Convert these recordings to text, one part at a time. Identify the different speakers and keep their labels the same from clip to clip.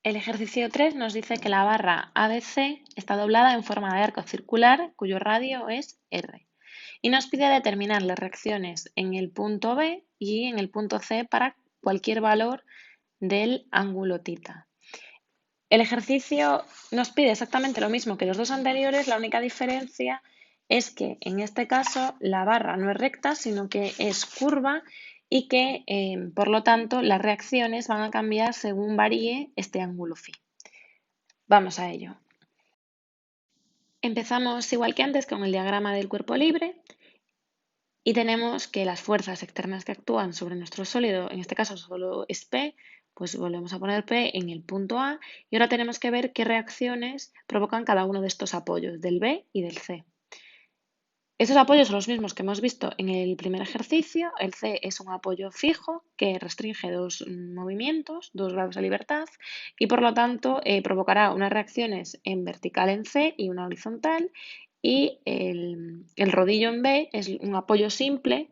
Speaker 1: El ejercicio 3 nos dice que la barra ABC está doblada en forma de arco circular cuyo radio es R y nos pide determinar las reacciones en el punto B y en el punto C para cualquier valor del ángulo θ. El ejercicio nos pide exactamente lo mismo que los dos anteriores, la única diferencia es que en este caso la barra no es recta, sino que es curva y que, por lo tanto, las reacciones van a cambiar según varíe este ángulo φ. Vamos a ello. Empezamos igual que antes con el diagrama del cuerpo libre y tenemos que las fuerzas externas que actúan sobre nuestro sólido, en este caso solo es P, pues volvemos a poner P en el punto A y ahora tenemos que ver qué reacciones provocan cada uno de estos apoyos, del B y del C. Estos apoyos son los mismos que hemos visto en el primer ejercicio. El C es un apoyo fijo que restringe dos movimientos, dos grados de libertad, y por lo tanto provocará unas reacciones en vertical en C y una horizontal. Y el rodillo en B es un apoyo simple,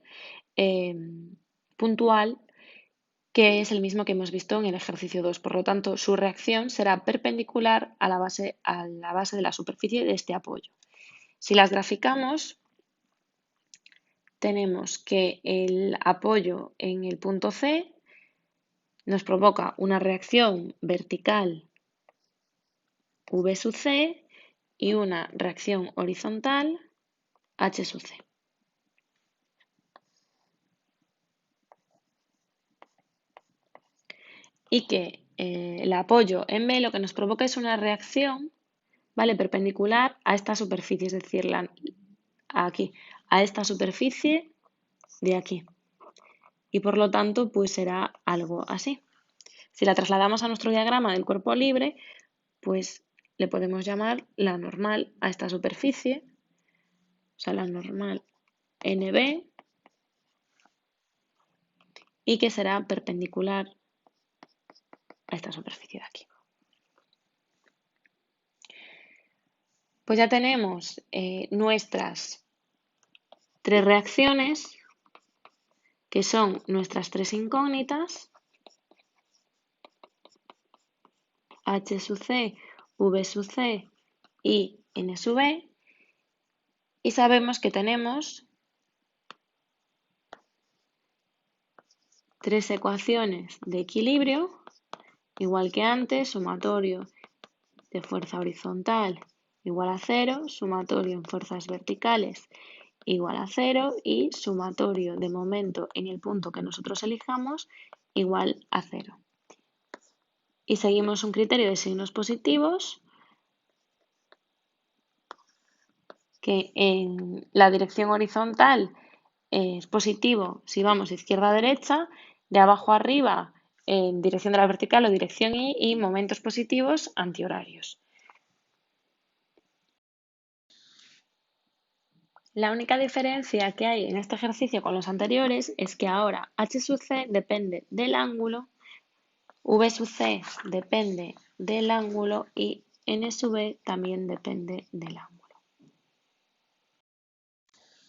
Speaker 1: puntual, que es el mismo que hemos visto en el ejercicio 2. Por lo tanto, su reacción será perpendicular a la base de la superficie de este apoyo. Si las graficamos, tenemos que el apoyo en el punto C nos provoca una reacción vertical V sub C y una reacción horizontal H sub C. Y que el apoyo en B lo que nos provoca es una reacción, ¿vale?, perpendicular a esta superficie, es decir, aquí, a esta superficie de aquí. Y por lo tanto, pues será algo así. Si la trasladamos a nuestro diagrama del cuerpo libre, pues le podemos llamar la normal a esta superficie, o sea, la normal NB, y que será perpendicular a esta superficie de aquí. Pues ya tenemos nuestras tres reacciones, que son nuestras tres incógnitas, H sub C, V sub C y N sub B, y sabemos que tenemos tres ecuaciones de equilibrio, igual que antes, sumatorio de fuerza horizontal igual a 0, sumatorio en fuerzas verticales igual a 0 y sumatorio de momento en el punto que nosotros elijamos igual a 0. Y seguimos un criterio de signos positivos que en la dirección horizontal es positivo si vamos de izquierda a derecha, de abajo a arriba en dirección de la vertical o dirección y momentos positivos antihorarios. La única diferencia que hay en este ejercicio con los anteriores es que ahora H sub C depende del ángulo, V sub C depende del ángulo y N sub B también depende del ángulo.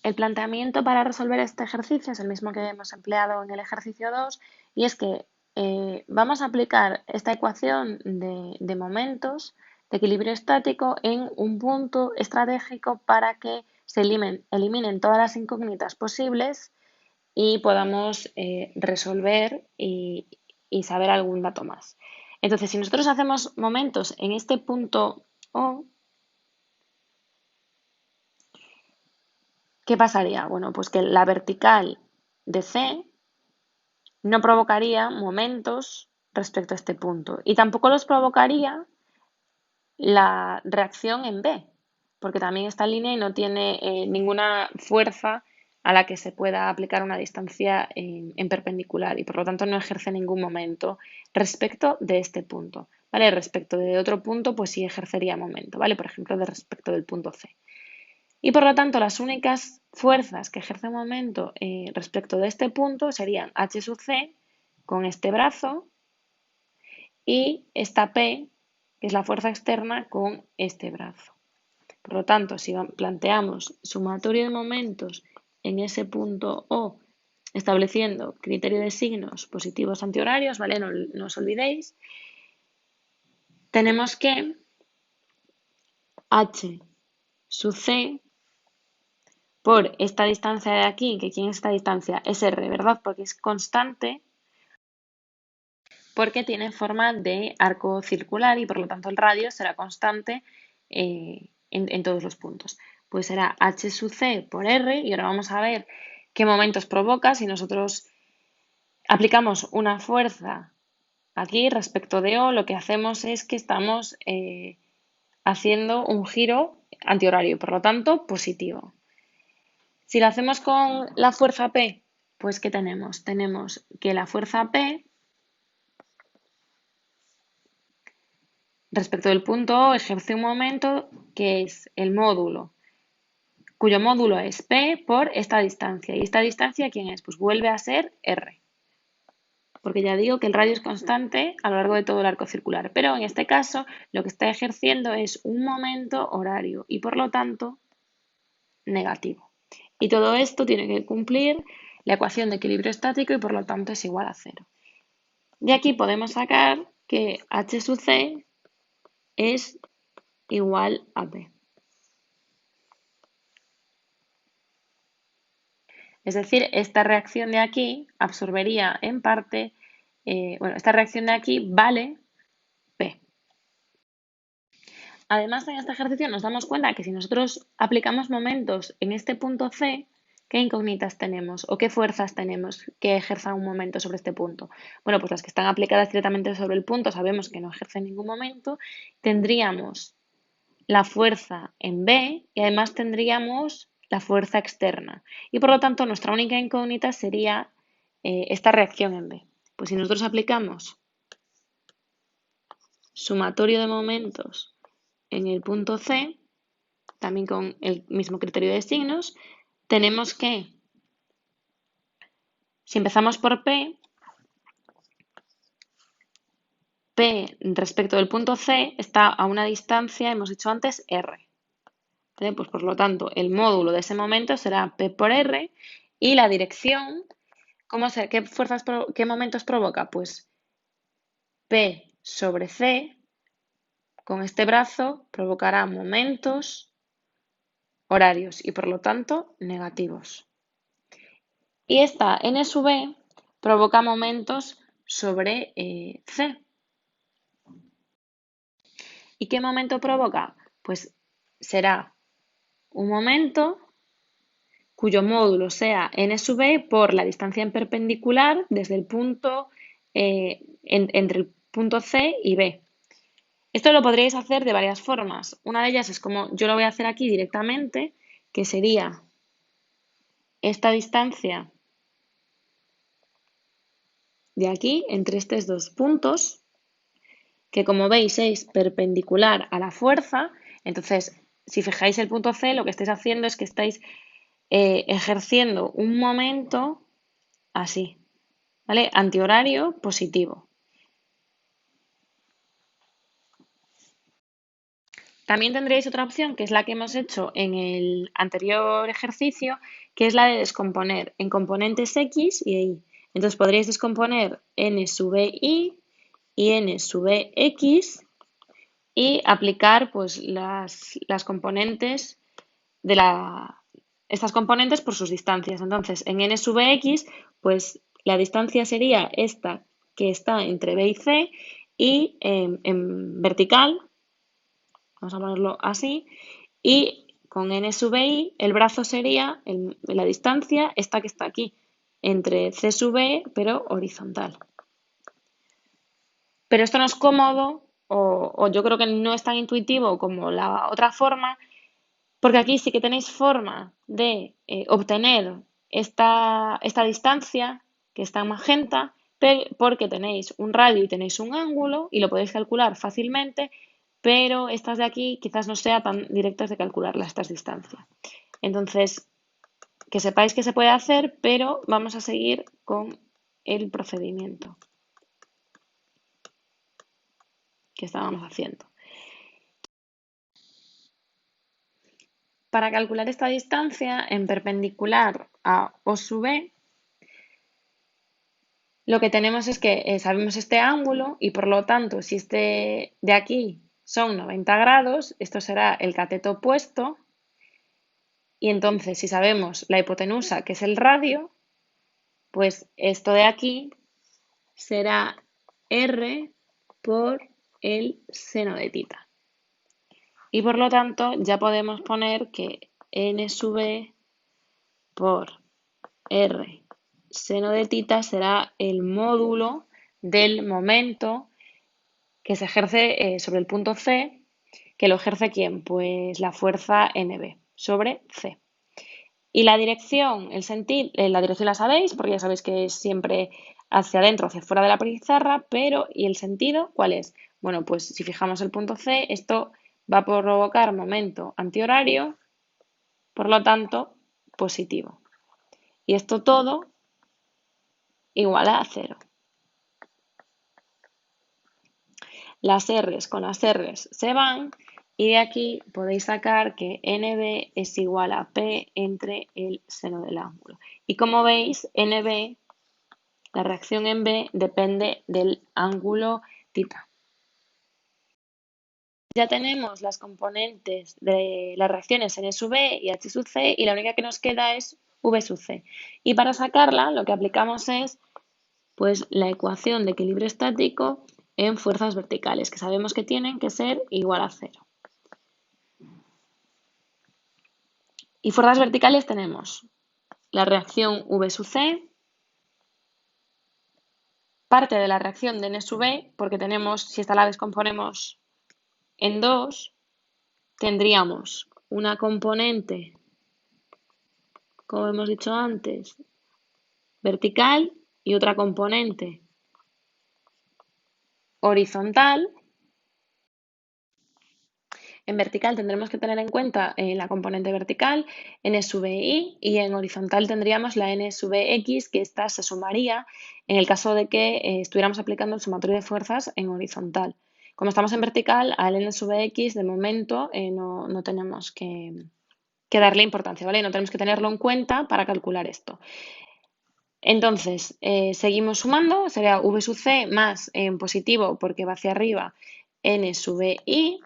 Speaker 1: El planteamiento para resolver este ejercicio es el mismo que hemos empleado en el ejercicio 2 y es que vamos a aplicar esta ecuación de momentos de equilibrio estático en un punto estratégico para que se eliminen todas las incógnitas posibles y podamos resolver y saber algún dato más. Entonces, si nosotros hacemos momentos en este punto O, ¿qué pasaría? Bueno, pues que la vertical de C no provocaría momentos respecto a este punto y tampoco los provocaría la reacción en B, porque también está en línea y no tiene ninguna fuerza a la que se pueda aplicar una distancia en perpendicular y por lo tanto no ejerce ningún momento respecto de este punto, ¿vale? Respecto de otro punto, pues sí ejercería momento, ¿vale? Por ejemplo, respecto del punto C. Y por lo tanto, las únicas fuerzas que ejerce momento respecto de este punto serían H sub C con este brazo y esta P, que es la fuerza externa, con este brazo. Por lo tanto, si planteamos sumatorio de momentos en ese punto O, estableciendo criterio de signos positivos antihorarios, ¿vale? No os olvidéis. tenemos que h sub c por esta distancia de aquí, que aquí en esta distancia es r, ¿verdad? Porque es constante, porque tiene forma de arco circular y por lo tanto el radio será constante en todos los puntos. Pues será h sub c por r y ahora vamos a ver qué momentos provoca si nosotros aplicamos una fuerza aquí respecto de O, lo que hacemos es que estamos haciendo un giro antihorario, por lo tanto positivo. Si lo hacemos con la fuerza P, pues ¿qué tenemos? Tenemos que la fuerza P respecto del punto O ejerce un momento que es el módulo, cuyo módulo es P por esta distancia. ¿Y esta distancia quién es? Pues vuelve a ser R. Porque ya digo que el radio es constante a lo largo de todo el arco circular. Pero en este caso lo que está ejerciendo es un momento horario y por lo tanto negativo. Y todo esto tiene que cumplir la ecuación de equilibrio estático y por lo tanto es igual a cero. De aquí podemos sacar que H sub C es igual a P. Es decir, esta reacción de aquí absorbería en parte, esta reacción de aquí vale P. Además, en este ejercicio nos damos cuenta que si nosotros aplicamos momentos en este punto C, ¿qué incógnitas tenemos o qué fuerzas tenemos que ejerzan un momento sobre este punto? Bueno, pues las que están aplicadas directamente sobre el punto sabemos que no ejercen ningún momento. Tendríamos la fuerza en B y además tendríamos la fuerza externa. Y por lo tanto, nuestra única incógnita sería esta reacción en B. Pues si nosotros aplicamos sumatorio de momentos en el punto C, también con el mismo criterio de signos, tenemos que, si empezamos por P respecto del punto C está a una distancia, hemos dicho antes, R. Pues por lo tanto, el módulo de ese momento será P por R y la dirección, qué momentos provoca? Pues P sobre C con este brazo provocará momentos horarios y por lo tanto negativos. Y esta N sub B provoca momentos sobre C. ¿Y qué momento provoca? Pues será un momento cuyo módulo sea n sub b por la distancia en perpendicular desde el punto, entre el punto C y B. Esto lo podríais hacer de varias formas. Una de ellas es como yo lo voy a hacer aquí directamente, que sería esta distancia de aquí entre estos dos puntos, que como veis es perpendicular a la fuerza. Entonces, si fijáis el punto C, lo que estáis haciendo es que estáis ejerciendo un momento así, ¿vale? Antihorario positivo. También tendréis otra opción, que es la que hemos hecho en el anterior ejercicio, que es la de descomponer en componentes X y Y. Entonces podríais descomponer n sub i y n sub x y aplicar pues, las componentes de estas componentes por sus distancias. Entonces, en n sub x, pues la distancia sería esta que está entre B y C y en vertical, vamos a ponerlo así, y con n sub i el brazo sería la distancia esta que está aquí, entre C sub B, pero horizontal. Pero esto no es cómodo o yo creo que no es tan intuitivo como la otra forma, porque aquí sí que tenéis forma de obtener esta distancia que está en magenta, porque tenéis un radio y tenéis un ángulo y lo podéis calcular fácilmente, pero estas de aquí quizás no sea tan directas de calcularlas, estas distancias. Entonces, que sepáis que se puede hacer, pero vamos a seguir con el procedimiento que estábamos haciendo. Para calcular esta distancia en perpendicular a O sub B, lo que tenemos es que sabemos este ángulo y por lo tanto, si este de aquí son 90 grados, esto será el cateto opuesto y entonces si sabemos la hipotenusa, que es el radio, pues esto de aquí será R por el seno de tita. Y por lo tanto ya podemos poner que n sub e por R seno de tita será el módulo del momento que se ejerce sobre el punto C, que lo ejerce ¿quién? Pues la fuerza NB sobre C. Y la dirección, la dirección la sabéis, porque ya sabéis que es siempre hacia adentro, hacia fuera de la pizarra, pero ¿y el sentido cuál es? Bueno, pues si fijamos el punto C, esto va a provocar momento antihorario, por lo tanto, positivo. Y esto todo igual a 0. Las R's con las R's se van y de aquí podéis sacar que NB es igual a P entre el seno del ángulo. Y como veis, NB, la reacción en B, depende del ángulo tita. Ya tenemos las componentes de las reacciones N sub B y H sub C y la única que nos queda es V sub C. Y para sacarla lo que aplicamos es pues la ecuación de equilibrio estático en fuerzas verticales, que sabemos que tienen que ser igual a 0. Y fuerzas verticales tenemos la reacción V sub C, parte de la reacción de N sub B, porque tenemos, si esta la descomponemos en dos, tendríamos una componente, como hemos dicho antes, vertical y otra componente horizontal. En vertical tendremos que tener en cuenta la componente vertical, n sub i, y en horizontal tendríamos la n sub x, que esta se sumaría en el caso de que estuviéramos aplicando el sumatorio de fuerzas en horizontal. Como estamos en vertical, al n sub x de momento no tenemos que darle importancia, ¿vale? No tenemos que tenerlo en cuenta para calcular esto. Entonces, seguimos sumando, sería v sub c más en positivo porque va hacia arriba n sub i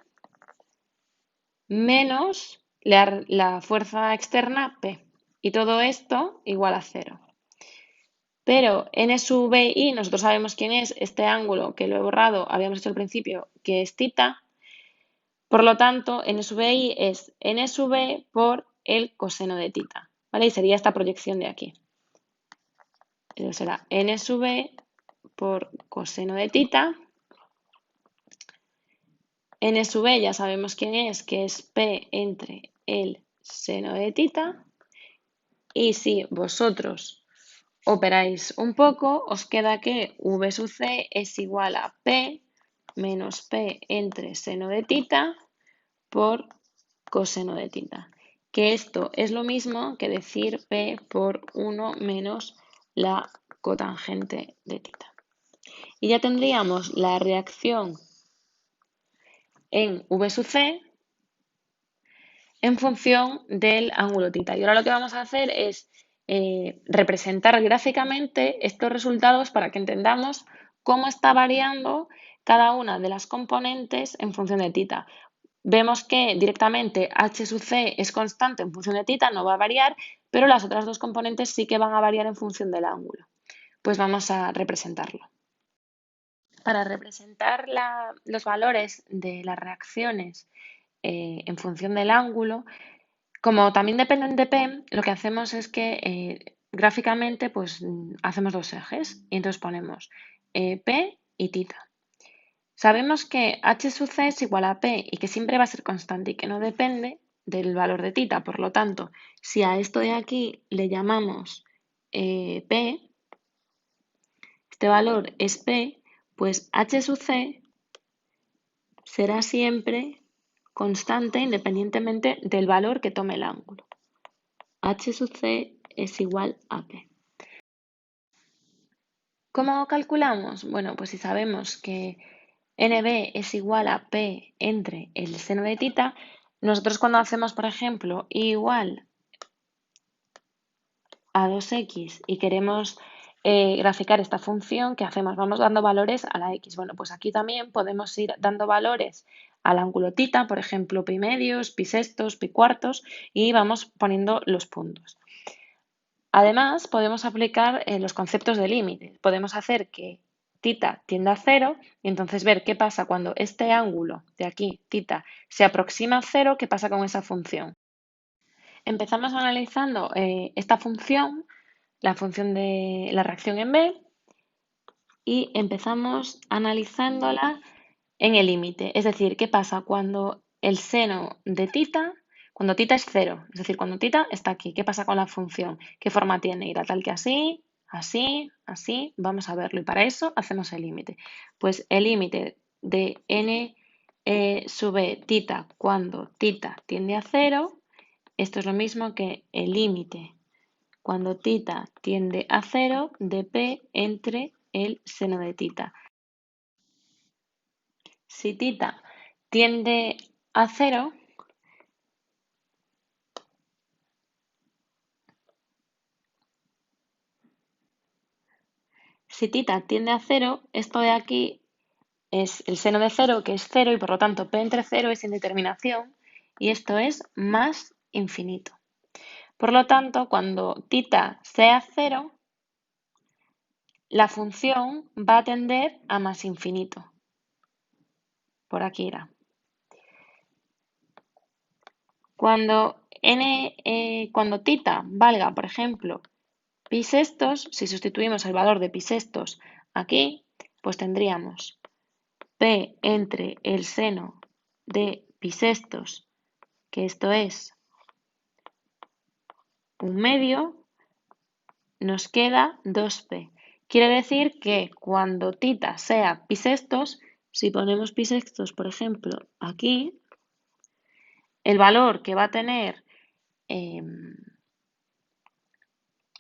Speaker 1: menos la fuerza externa P. Y todo esto igual a 0. Pero n sub i, nosotros sabemos quién es este ángulo que lo he borrado, habíamos hecho al principio, que es tita. Por lo tanto, n sub i es n sub e por el coseno de tita. ¿Vale? Y sería esta proyección de aquí. Eso será n sub e por coseno de tita. N sub e ya sabemos quién es, que es P entre el seno de tita. Y si vosotros operáis un poco, os queda que V sub C es igual a P menos P entre seno de tita por coseno de tita. Que esto es lo mismo que decir P por 1 menos la cotangente de tita. Y ya tendríamos la reacción en V sub C en función del ángulo tita. Y ahora lo que vamos a hacer es representar gráficamente estos resultados para que entendamos cómo está variando cada una de las componentes en función de tita. Vemos que directamente H sub C es constante en función de tita, no va a variar, pero las otras dos componentes sí que van a variar en función del ángulo. Pues vamos a representarlo. Para representar los valores de las reacciones en función del ángulo, como también dependen de P, lo que hacemos es que gráficamente pues, hacemos dos ejes y entonces ponemos P y tita. Sabemos que H sub C es igual a P y que siempre va a ser constante y que no depende del valor de tita. Por lo tanto, si a esto de aquí le llamamos P, este valor es P, pues H sub C será siempre constante independientemente del valor que tome el ángulo. H sub C es igual a P. ¿Cómo calculamos? Bueno, pues si sabemos que NB es igual a P entre el seno de tita, nosotros cuando hacemos, por ejemplo, I igual a 2x y queremos graficar esta función, ¿qué hacemos? Vamos dando valores a la x. Bueno, pues aquí también podemos ir dando valores al ángulo tita, por ejemplo, pi medios, pi sextos, pi cuartos, y vamos poniendo los puntos. Además, podemos aplicar los conceptos de límite. Podemos hacer que tita tienda a cero y entonces ver qué pasa cuando este ángulo de aquí, tita, se aproxima a cero, qué pasa con esa función. Empezamos analizando esta función, la función de la reacción en B, y empezamos analizándola en el límite. Es decir, qué pasa cuando el seno de tita, cuando tita es cero, es decir, cuando tita está aquí, ¿qué pasa con la función? ¿Qué forma tiene? ¿Irá tal que así, así, así? Vamos a verlo y para eso hacemos el límite. Pues el límite de n sub tita cuando tita tiende a cero, esto es lo mismo que el límite cuando tita tiende a cero de p entre el seno de tita. Si tita tiende a cero, esto de aquí es el seno de cero, que es cero, y por lo tanto p entre cero es indeterminación, y esto es más infinito. Por lo tanto, cuando tita sea cero, la función va a tender a más infinito. Por aquí irá. Cuando tita valga, por ejemplo, pi sextos, si sustituimos el valor de pi sextos aquí, pues tendríamos p entre el seno de pi sextos, que esto es 1/2, nos queda 2p. Quiere decir que cuando tita sea pi sextos, si ponemos pi sextos, por ejemplo, aquí, el valor que va a tener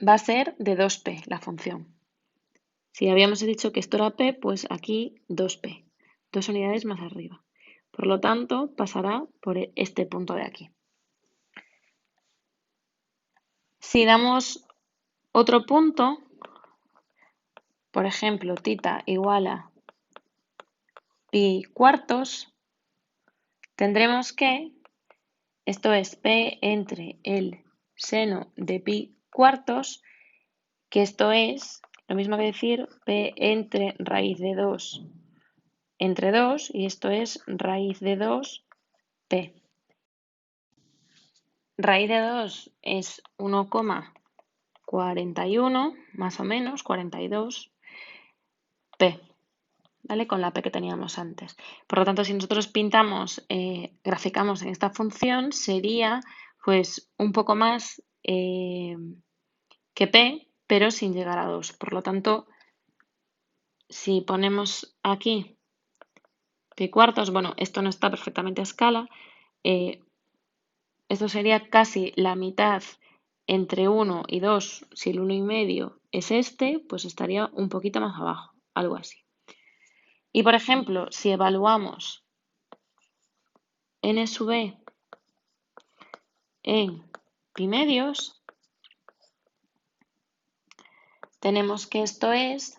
Speaker 1: va a ser de 2p la función. Si habíamos dicho que esto era p, pues aquí 2p, 2 unidades más arriba. Por lo tanto, pasará por este punto de aquí. Si damos otro punto, por ejemplo, tita igual a pi cuartos, tendremos que, esto es p entre el seno de pi cuartos, que esto es lo mismo que decir p entre raíz de 2 entre 2, y esto es raíz de 2p. Raíz de 2 es 1,41, más o menos, 42p, ¿vale? Con la p que teníamos antes. Por lo tanto, si nosotros graficamos en esta función, sería pues un poco más que p, pero sin llegar a 2. Por lo tanto, si ponemos aquí pi cuartos, bueno, esto no está perfectamente a escala, esto sería casi la mitad entre 1 y 2. Si el 1,5 es este, pues estaría un poquito más abajo, algo así. Y por ejemplo, si evaluamos n sub e en pi medios, tenemos que esto es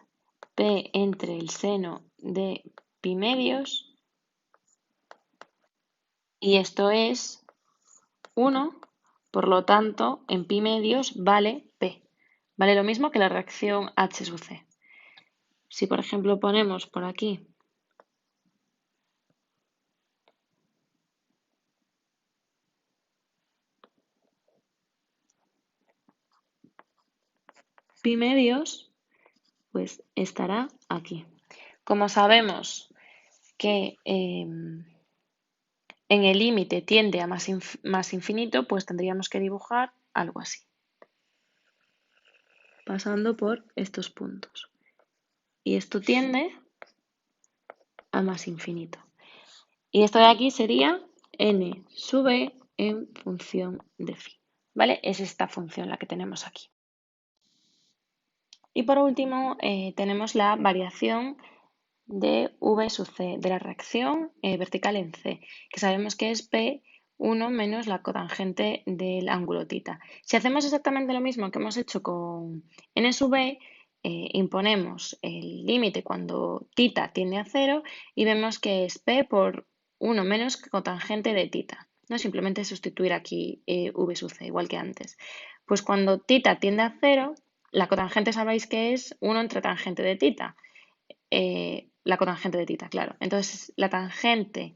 Speaker 1: p entre el seno de pi medios, y esto es 1, por lo tanto, en pi medios vale p. Vale lo mismo que la reacción H sub c. Si por ejemplo ponemos por aquí pi medios, pues estará aquí. Como sabemos que en el límite tiende a más infinito, pues tendríamos que dibujar algo así, pasando por estos puntos. Y esto tiende a más infinito. Y esto de aquí sería n sub e en función de phi. ¿Vale? Es esta función la que tenemos aquí. Y por último, tenemos la variación de V sub C, de la reacción vertical en C, que sabemos que es P1 menos la cotangente del ángulo tita. Si hacemos exactamente lo mismo que hemos hecho con N sub E, imponemos el límite cuando tita tiende a 0 y vemos que es p por 1 menos cotangente de tita. ¿No? Simplemente sustituir aquí v sub c, igual que antes. Pues cuando tita tiende a 0, la cotangente sabéis que es 1 entre tangente de tita. La cotangente de tita, claro. Entonces, la tangente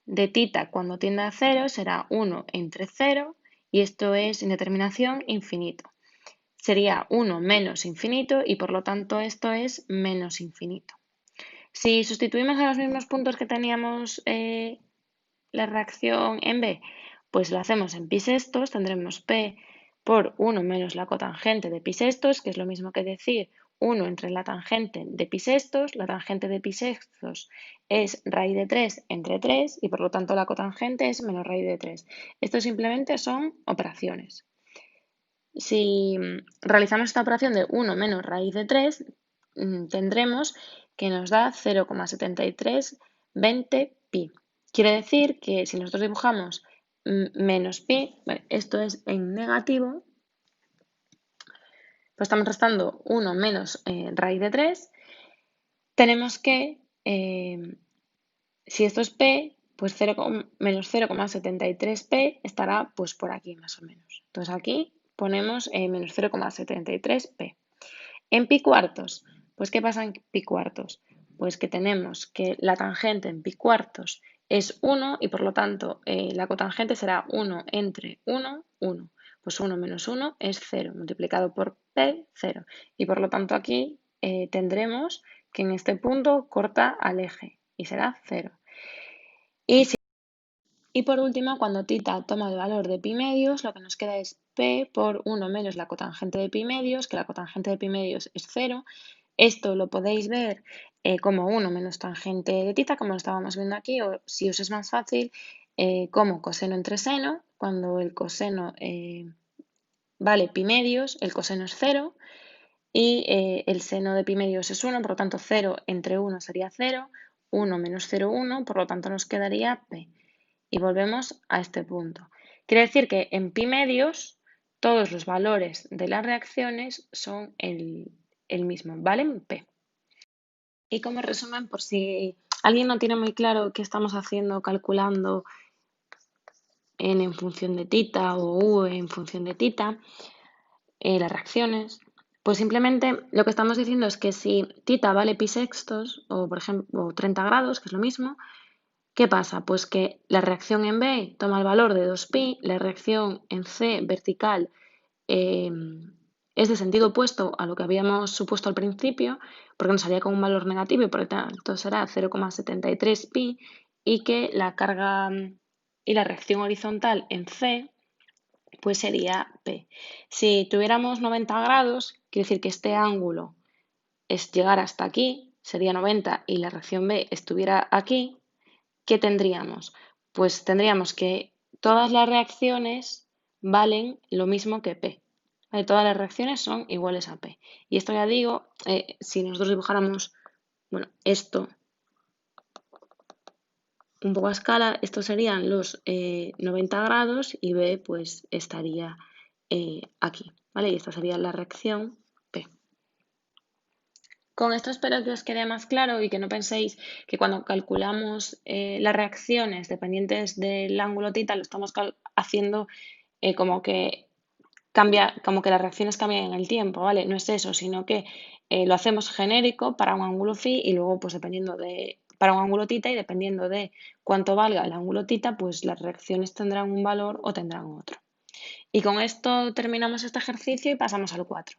Speaker 1: de tita cuando tiende a 0 será 1 entre 0 y esto es indeterminación infinito. Sería 1 menos infinito y por lo tanto esto es menos infinito. Si sustituimos a los mismos puntos que teníamos la reacción en B, pues lo hacemos en pi sextos, tendremos P por 1 menos la cotangente de pi sextos, que es lo mismo que decir 1 entre la tangente de pi sextos. La tangente de pi sextos es raíz de 3 entre 3 y por lo tanto la cotangente es menos raíz de 3. Esto simplemente son operaciones. Si realizamos esta operación de 1 menos raíz de 3, tendremos que nos da 0,7320 pi. Quiere decir que si nosotros dibujamos menos pi, esto es en negativo, pues estamos restando 1 menos raíz de 3, tenemos que, si esto es p, pues menos 0,73p estará pues por aquí más o menos. Entonces aquí ponemos menos 0,73p. En pi cuartos, pues ¿qué pasa en pi cuartos? Pues que tenemos que la tangente en pi cuartos es 1 y por lo tanto la cotangente será 1 entre 1, 1. Pues 1 menos 1 es 0, multiplicado por p, 0. Y por lo tanto aquí tendremos que en este punto corta al eje y será 0. Y por último, cuando tita toma el valor de pi medios, lo que nos queda es p por 1 menos la cotangente de pi medios, que la cotangente de pi medios es 0. Esto lo podéis ver como 1 menos tangente de tita, como lo estábamos viendo aquí, o si os es más fácil, como coseno entre seno, cuando el coseno vale pi medios, el coseno es 0, y el seno de pi medios es 1, por lo tanto 0 entre 1 sería 0, 1 menos 0, 1, por lo tanto nos quedaría p. Y volvemos a este punto. Quiere decir que en pi medios todos los valores de las reacciones son el mismo, valen p. Y como resumen, por si alguien no tiene muy claro qué estamos haciendo calculando n en función de tita o u en función de tita, las reacciones, pues simplemente lo que estamos diciendo es que si tita vale pi sextos o por ejemplo 30 grados, que es lo mismo, ¿qué pasa? Pues que la reacción en B toma el valor de 2pi, la reacción en C vertical es de sentido opuesto a lo que habíamos supuesto al principio, porque nos salía con un valor negativo y por lo tanto será 0,73 pi, y que la carga y la reacción horizontal en C pues sería P. Si tuviéramos 90 grados, quiere decir que este ángulo es llegar hasta aquí, sería 90, y la reacción B estuviera aquí, ¿qué tendríamos? Pues tendríamos que todas las reacciones valen lo mismo que P. ¿Vale? Todas las reacciones son iguales a P. Y esto ya digo, si nosotros dibujáramos, bueno, esto un poco a escala, estos serían los 90 grados y B pues estaría aquí, ¿vale? Y esta sería la reacción P. Con esto espero que os quede más claro y que no penséis que cuando calculamos las reacciones dependientes del ángulo tita lo estamos haciendo como que como que las reacciones cambian en el tiempo, ¿vale? No es eso, sino que lo hacemos genérico para un ángulo phi y luego pues para un ángulo tita y dependiendo de cuánto valga el ángulo tita, pues las reacciones tendrán un valor o tendrán otro. Y con esto terminamos este ejercicio y pasamos al 4.